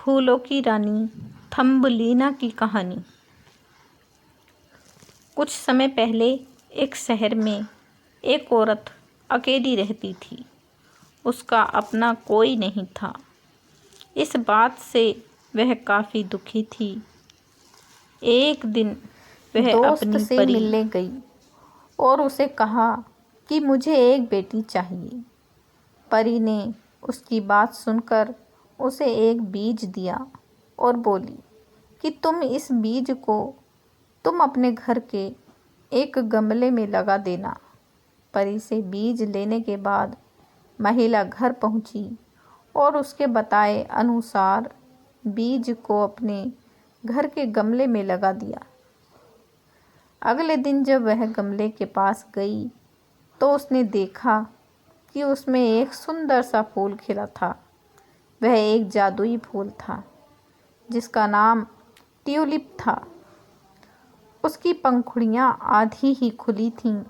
फूलों की रानी थम्बलीना की कहानी। कुछ समय पहले एक शहर में एक औरत अकेली रहती थी। उसका अपना कोई नहीं था। इस बात से वह काफ़ी दुखी थी। एक दिन वह दोस्त अपनी से परी मिलने गई और उसे कहा कि मुझे एक बेटी चाहिए। परी ने उसकी बात सुनकर उसे एक बीज दिया और बोली कि इस बीज को तुम अपने घर के एक गमले में लगा देना। परी से बीज लेने के बाद महिला घर पहुंची और उसके बताए अनुसार बीज को अपने घर के गमले में लगा दिया। अगले दिन जब वह गमले के पास गई तो उसने देखा कि उसमें एक सुंदर सा फूल खिला था। वह एक जादुई फूल था जिसका नाम ट्यूलिप था। उसकी पंखुड़ियाँ आधी ही खुली थीं।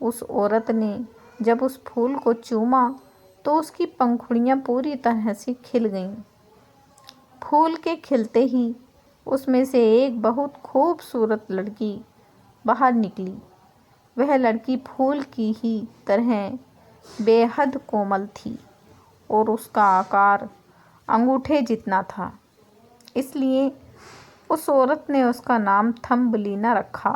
उस औरत ने जब उस फूल को चूमा तो उसकी पंखुड़ियाँ पूरी तरह से खिल गईं। फूल के खिलते ही उसमें से एक बहुत खूबसूरत लड़की बाहर निकली। वह लड़की फूल की ही तरह बेहद कोमल थी और उसका आकार अंगूठे जितना था। इसलिए उस औरत ने उसका नाम थम्बलीना रखा।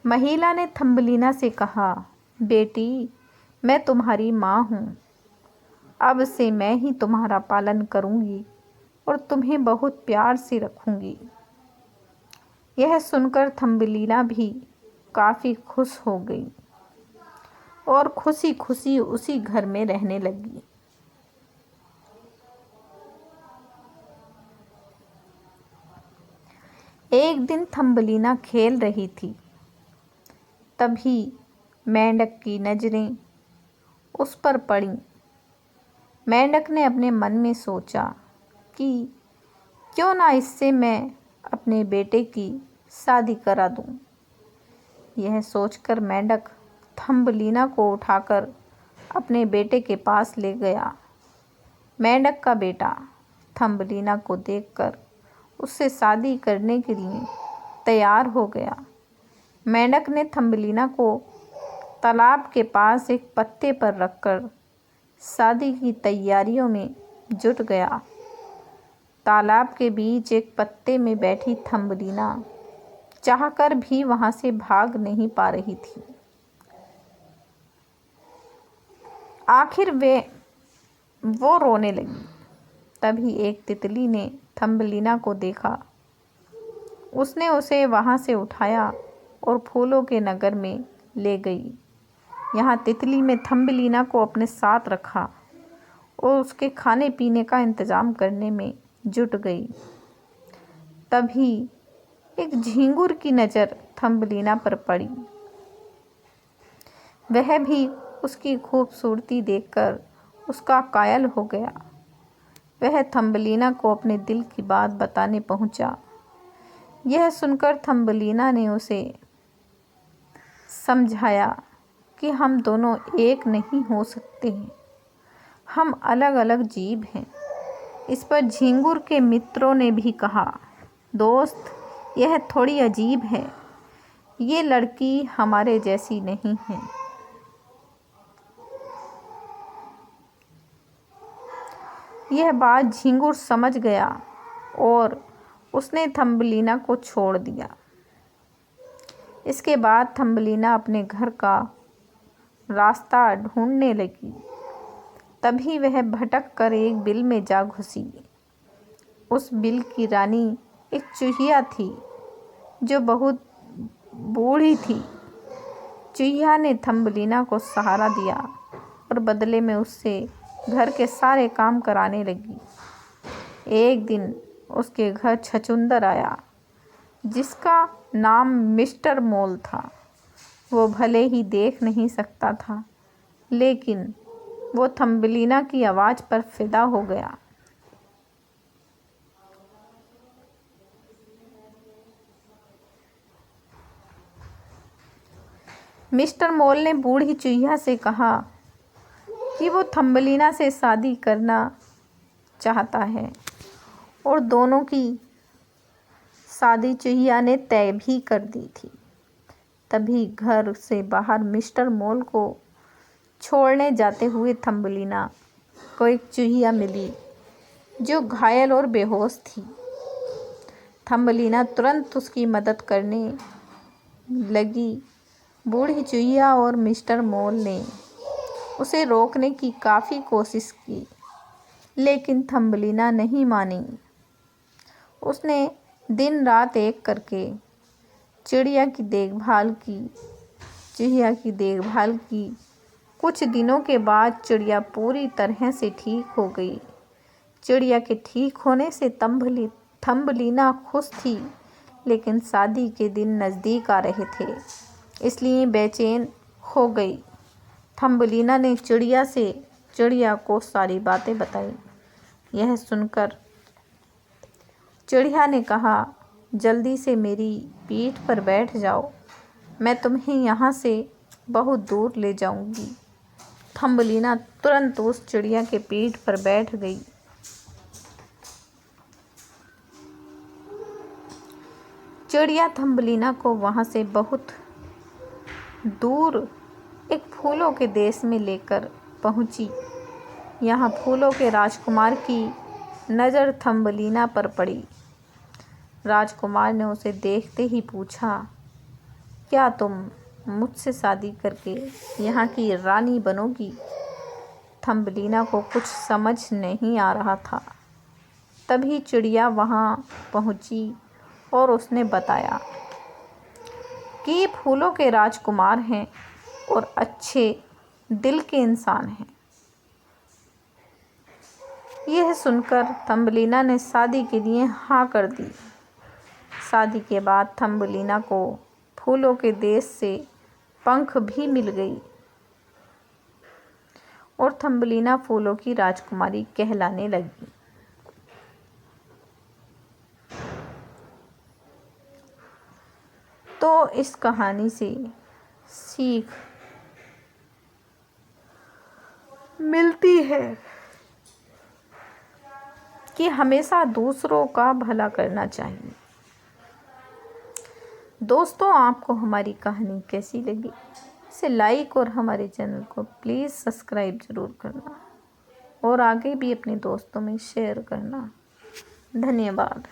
महिला ने थम्बलीना से कहा, बेटी, मैं तुम्हारी माँ हूँ। अब से मैं ही तुम्हारा पालन करूँगी और तुम्हें बहुत प्यार से रखूँगी। यह सुनकर थम्बलीना भी काफ़ी खुश हो गई और खुशी खुशी उसी घर में रहने लगी। एक दिन थम्बलीना खेल रही थी। तभी मेंढक की नज़रें उस पर पड़ीं। मेंढक ने अपने मन में सोचा कि क्यों ना इससे मैं अपने बेटे की शादी करा दूं। यह सोचकर मेंढक थम्बलीना को उठाकर अपने बेटे के पास ले गया। मेंढक का बेटा थम्बलीना को देखकर उससे शादी करने के लिए तैयार हो गया। मेंढक ने थम्बलीना को तालाब के पास एक पत्ते पर रखकर शादी की तैयारियों में जुट गया। तालाब के बीच एक पत्ते में बैठी थम्बलीना चाहकर भी वहां से भाग नहीं पा रही थी। आखिर वो रोने लगी। तभी एक तितली ने थम्बलीना को देखा। उसने उसे वहां से उठाया और फूलों के नगर में ले गई। यहाँ तितली में थम्बलीना को अपने साथ रखा और उसके खाने पीने का इंतज़ाम करने में जुट गई। तभी एक झींगुर की नज़र थम्बलीना पर पड़ी। वह भी उसकी खूबसूरती देखकर उसका कायल हो गया। वह थम्बलीना को अपने दिल की बात बताने पहुंचा। यह सुनकर थम्बलीना ने उसे समझाया कि हम दोनों एक नहीं हो सकते हैं, हम अलग अलग जीव हैं। इस पर झींगुर के मित्रों ने भी कहा, दोस्त, यह थोड़ी अजीब है। ये लड़की हमारे जैसी नहीं है। यह बात झींगुर समझ गया और उसने थम्बलीना को छोड़ दिया। इसके बाद थम्बलीना अपने घर का रास्ता ढूंढने लगी। तभी वह भटक कर एक बिल में जा घुसी। उस बिल की रानी एक चूहिया थी जो बहुत बूढ़ी थी। चूहिया ने थम्बलीना को सहारा दिया और बदले में उससे घर के सारे काम कराने लगी। एक दिन उसके घर छछूंदर आया जिसका नाम मिस्टर मोल था। वो भले ही देख नहीं सकता था, लेकिन वो थम्बलीना की आवाज़ पर फिदा हो गया। मिस्टर मोल ने बूढ़ी चूहिया से कहा कि वो थम्बलीना से शादी करना चाहता है। और दोनों की शादी चूहिया ने तय भी कर दी थी। तभी घर से बाहर मिस्टर मोल को छोड़ने जाते हुए थम्बलिना को एक चूहिया मिली जो घायल और बेहोश थी। थम्बलिना तुरंत उसकी मदद करने लगी। बूढ़ी चूहिया और मिस्टर मोल ने उसे रोकने की काफ़ी कोशिश की, लेकिन थम्बलिना नहीं मानी। उसने दिन रात एक करके चिड़िया की देखभाल की, चूहिया की देखभाल की। कुछ दिनों के बाद चिड़िया पूरी तरह से ठीक हो गई। चिड़िया के ठीक होने से थम्बलिना खुश थी, लेकिन शादी के दिन नज़दीक आ रहे थे, इसलिए बेचैन हो गई। थम्बलिना ने चिड़िया को सारी बातें बताई। यह सुनकर चिड़िया ने कहा, जल्दी से मेरी पीठ पर बैठ जाओ, मैं तुम्हें यहाँ से बहुत दूर ले जाऊंगी। थम्बलिना तुरंत उस चिड़िया के पीठ पर बैठ गई। चिड़िया थम्बलिना को वहाँ से बहुत दूर एक फूलों के देश में लेकर पहुँची। यहाँ फूलों के राजकुमार की नज़र थम्बलिना पर पड़ी। राजकुमार ने उसे देखते ही पूछा, क्या तुम मुझसे शादी करके यहाँ की रानी बनोगी? थम्बलिना को कुछ समझ नहीं आ रहा था। तभी चिड़िया वहाँ पहुँची और उसने बताया कि ये फूलों के राजकुमार हैं और अच्छे दिल के इंसान हैं। यह सुनकर थम्बलिना ने शादी के लिए हाँ कर दी। शादी के बाद थम्बलिना को फूलों के देश से पंख भी मिल गई और थम्बलिना फूलों की राजकुमारी कहलाने लगी। तो इस कहानी से सीख मिलती है कि हमेशा दूसरों का भला करना चाहिए। दोस्तों, आपको हमारी कहानी कैसी लगी? इसे लाइक और हमारे चैनल को प्लीज़ सब्सक्राइब ज़रूर करना और आगे भी अपने दोस्तों में शेयर करना। धन्यवाद।